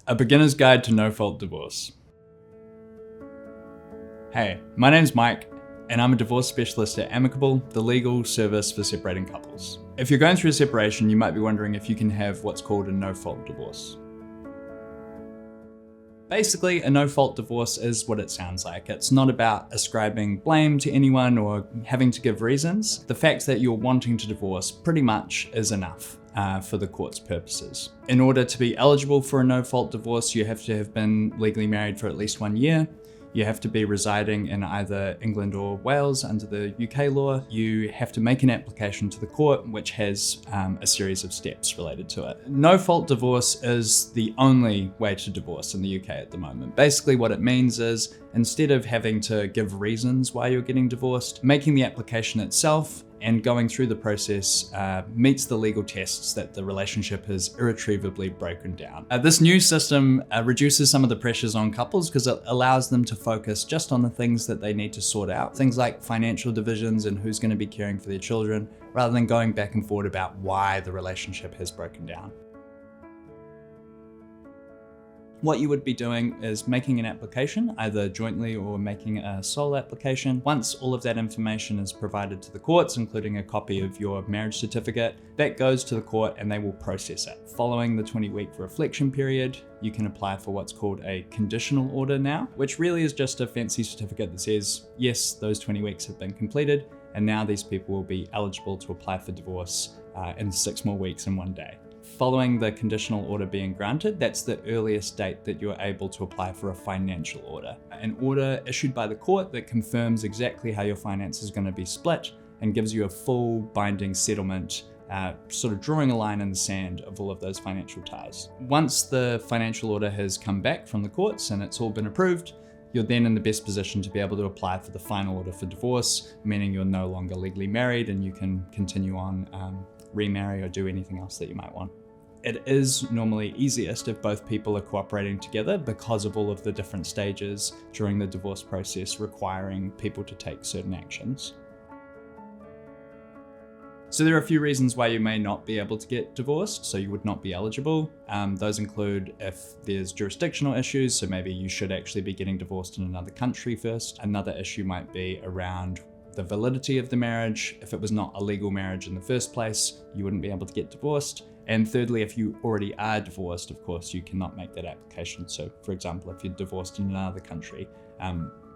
A beginner's guide to no-fault divorce. Hey, my name's Mike, and I'm a divorce specialist at Amicable, the legal service for separating couples. If you're going through a separation, you might be wondering if you can have what's called a no-fault divorce. Basically, a no-fault divorce is what it sounds like. It's not about ascribing blame to anyone or having to give reasons. The fact that you're wanting to divorce pretty much is enough for the court's purposes. In order to be eligible for a no-fault divorce, you have to have been legally married for at least 1 year. You have to be residing in either England or Wales under the UK law. You have to make an application to the court, which has a series of steps related to it. No-fault divorce is the only way to divorce in the UK at the moment. Basically what it means is, instead of having to give reasons why you're getting divorced, making the application itself and going through the process meets the legal tests that the relationship has irretrievably broken down. This new system reduces some of the pressures on couples because it allows them to focus just on the things that they need to sort out. Things like financial divisions and who's going to be caring for their children, rather than going back and forth about why the relationship has broken down. What you would be doing is making an application, either jointly or making a sole application. Once all of that information is provided to the courts, including a copy of your marriage certificate, that goes to the court and they will process it. Following the 20-week reflection period, you can apply for what's called a conditional order now, which really is just a fancy certificate that says, yes, those 20 weeks have been completed, and now these people will be eligible to apply for divorce in 6 more weeks and 1 day. Following the conditional order being granted, that's the earliest date that you're able to apply for a financial order. An order issued by the court that confirms exactly how your finances are going to be split and gives you a full binding settlement, sort of drawing a line in the sand of all of those financial ties. Once the financial order has come back from the courts and it's all been approved, you're then in the best position to be able to apply for the final order for divorce, meaning you're no longer legally married and you can continue on remarry or do anything else that you might want. It is normally easiest if both people are cooperating together because of all of the different stages during the divorce process requiring people to take certain actions. So there are a few reasons why you may not be able to get divorced, so you would not be eligible. Those include if there's jurisdictional issues, so maybe you should actually be getting divorced in another country first. Another issue might be around the validity of the marriage. If it was not a legal marriage in the first place, you wouldn't be able to get divorced. And thirdly, if you already are divorced, of course, you cannot make that application. So for example, if you're divorced in another country,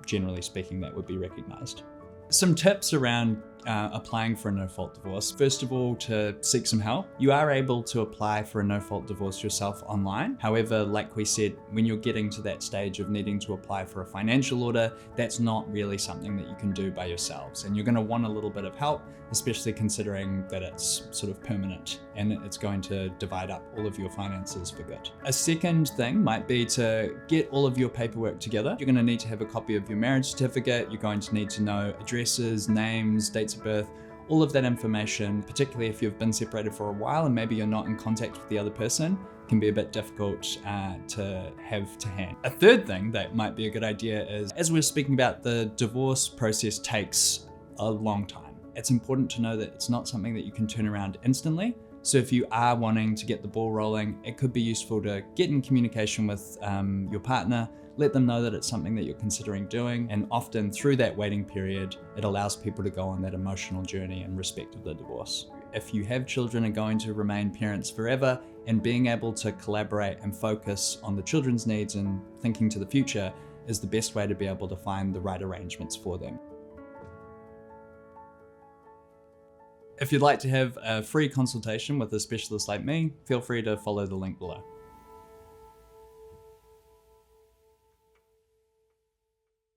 generally speaking, that would be recognized. Some tips around applying for a no-fault divorce. First of all, to seek some help. You are able to apply for a no-fault divorce yourself online. However, like we said, when you're getting to that stage of needing to apply for a financial order, that's not really something that you can do by yourselves. And you're going to want a little bit of help, especially considering that it's sort of permanent and it's going to divide up all of your finances for good. A second thing might be to get all of your paperwork together. You're going to need to have a copy of your marriage certificate. You're going to need to know addresses, names, dates of birth, all of that information, particularly if you've been separated for a while and maybe you're not in contact with the other person, can be a bit difficult to have to hand. A third thing that might be a good idea is, as we're speaking about, the divorce process takes a long time. It's important to know that it's not something that you can turn around instantly. So if you are wanting to get the ball rolling, it could be useful to get in communication with your partner, let them know that it's something that you're considering doing, and often through that waiting period, it allows people to go on that emotional journey in respect of the divorce. If you have children and going to remain parents forever, and being able to collaborate and focus on the children's needs and thinking to the future is the best way to be able to find the right arrangements for them. If you'd like to have a free consultation with a specialist like me, feel free to follow the link below.